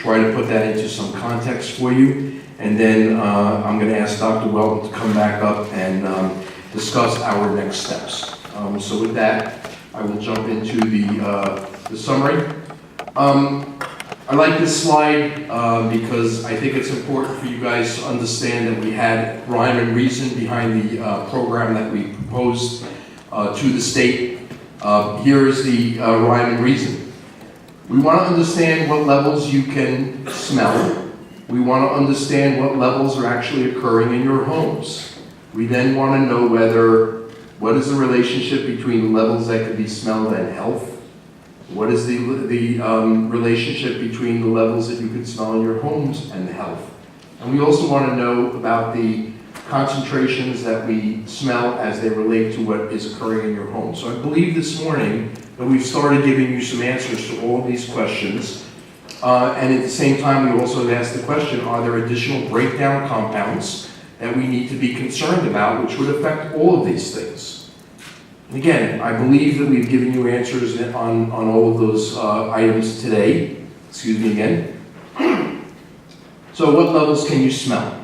try to put that into some context for you. And then I'm going to ask Dr. Welton to come back up and discuss our next steps. So with that, I will jump into the summary. I like this slide because I think it's important for you guys to understand that we had rhyme and reason behind the program that we proposed to the state. Here is the rhyme and reason. We want to understand what levels you can smell. We want to understand what levels are actually occurring in your homes. We then want to know what is the relationship between levels that can be smelled and health. What is the relationship between the levels that you can smell in your homes and health? And we also want to know about the concentrations that we smell as they relate to what is occurring in your home. So I believe this morning that we've started giving you some answers to all of these questions. And at the same time, we also have asked the question, are there additional breakdown compounds that we need to be concerned about, which would affect all of these things? Again, I believe that we've given you answers on all of those items today. Excuse me again. So what levels can you smell?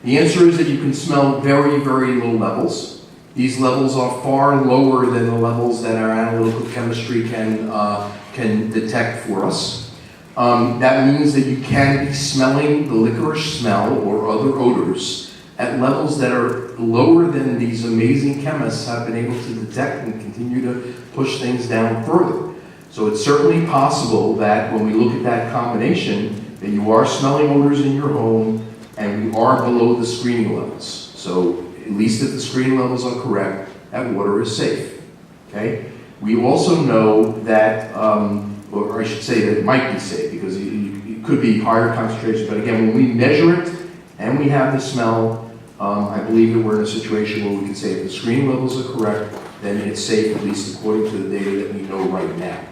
The answer is that you can smell very, very low levels. These levels are far lower than the levels that our analytical chemistry can detect for us. That means that you can be smelling the licorice smell or other odors at levels that are lower than these amazing chemists have been able to detect and continue to push things down further. So it's certainly possible that when we look at that combination, that you are smelling odors in your home and we are below the screening levels. So at least if the screening levels are correct, that water is safe, okay? We also know that, or I should say that it might be safe because it could be higher concentrations, but again, when we measure it and we have the smell, I believe that we're in a situation where we can say if the screening levels are correct, then it's safe, at least according to the data that we know right now.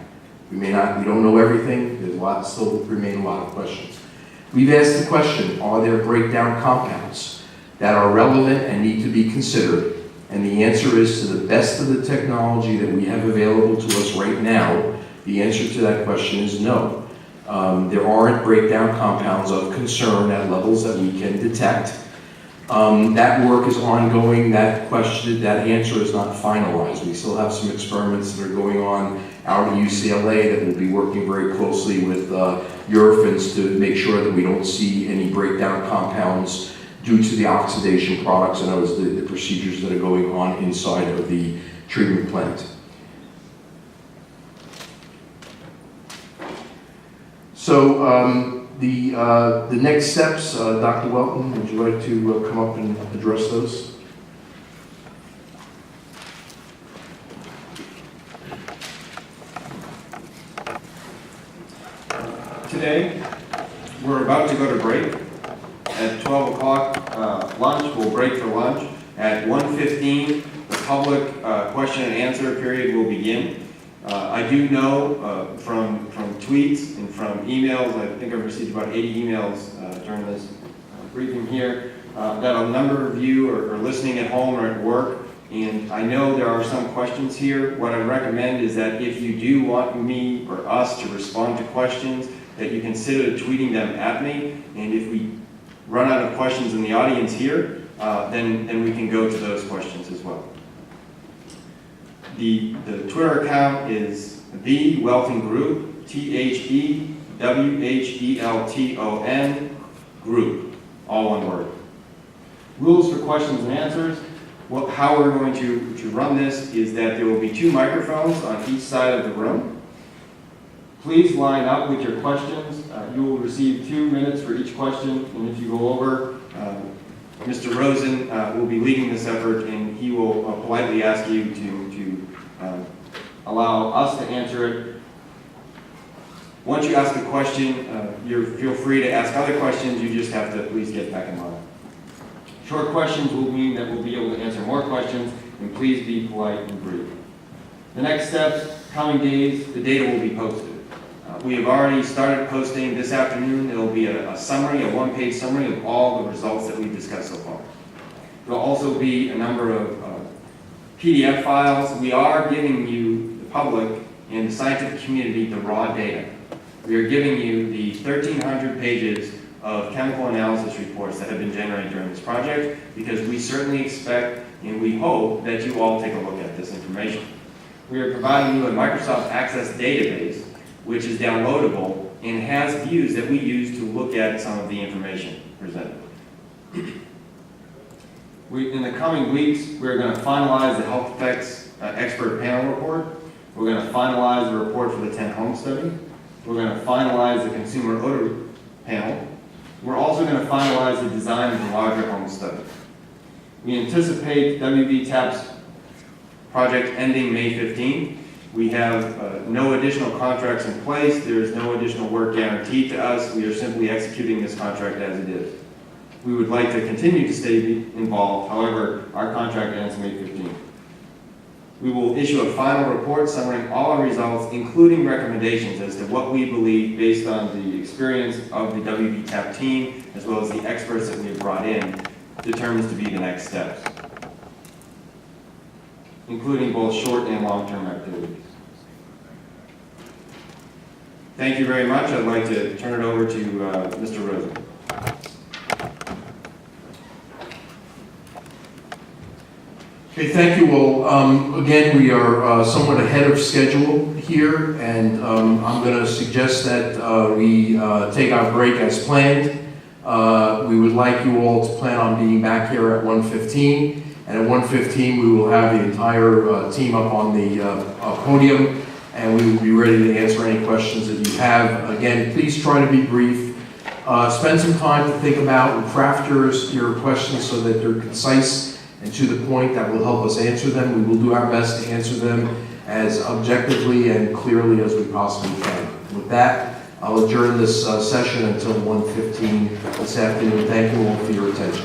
We don't know everything, there's still remain a lot of questions. We've asked the question, are there breakdown compounds that are relevant and need to be considered? And the answer is, to the best of the technology that we have available to us right now, the answer to that question is no. There aren't breakdown compounds of concern at levels that we can detect. That work is ongoing. That answer is not finalized. We still have some experiments that are going on out at UCLA that will be working very closely with Eurofins to make sure that we don't see any breakdown compounds due to the oxidation products and the procedures that are going on inside of the treatment plant. So the next steps, Dr. Welton, would you like to come up and address those? Today, we're about to go to break. At 12 o'clock, lunch, we'll break for lunch. At 1:15, the public question and answer period will begin. I do know from tweets and from emails, I think I've received about 80 emails during this briefing here, that a number of you are listening at home or at work, and I know there are some questions here. What I recommend is that if you do want me or us to respond to questions, that you consider tweeting them at me, and if we run out of questions in the audience here, then we can go to those questions as well. The Twitter account is The Welton Group, THEWHELTON Group, all one word. Rules for questions and answers. How we're going to run this is that there will be 2 microphones on each side of the room. Please line up with your questions. You will receive 2 minutes for each question, and if you go over, Mr. Rosen will be leading this effort, and he will politely ask you to allow us to answer it. Once you ask a question, feel free to ask other questions. You just have to please get back in line. Short questions will mean that we'll be able to answer more questions, and please be polite and brief. The next steps, coming days, the data will be posted. We have already started posting this afternoon. There will be a summary, a 1-page summary of all the results that we've discussed so far. There will also be a number of PDF files. We are giving you, the public and the scientific community, the raw data. we are giving you the 1,300 pages of chemical analysis reports that have been generated during this project, because we certainly expect and we hope that you all take a look at this information. We are providing you a Microsoft Access database, which is downloadable and has views that we use to look at some of the information presented. In the coming weeks, we're going to finalize the health effects expert panel report. We're going to finalize the report for the 10 home study. We're going to finalize the consumer odor panel. We're also going to finalize the design of the larger home study. We anticipate Wvtap's project ending May 15th. We have no additional contracts in place. There is no additional work guaranteed to us. We are simply executing this contract as it is. We would like to continue to stay involved. However, our contract ends May 15th. We will issue a final report summarizing all our results, including recommendations as to what we believe, based on the experience of the Wvtap team, as well as the experts that we have brought in, determines to be the next steps, including both short and long-term activities. Thank you very much. I'd like to turn it over to Mr. Rosen. Okay, thank you all. Again, we are somewhat ahead of schedule here, and I'm going to suggest that we take our break as planned. We would like you all to plan on being back here at 1:15, and at 1:15 we will have the entire team up on the podium, and we will be ready to answer any questions that you have. Again, please try to be brief. Spend some time to think about and craft your questions so that they're concise and to the point. That will help us answer them. We will do our best to answer them as objectively and clearly as we possibly can. With that, I'll adjourn this session until 1:15 this afternoon. Thank you all for your attention.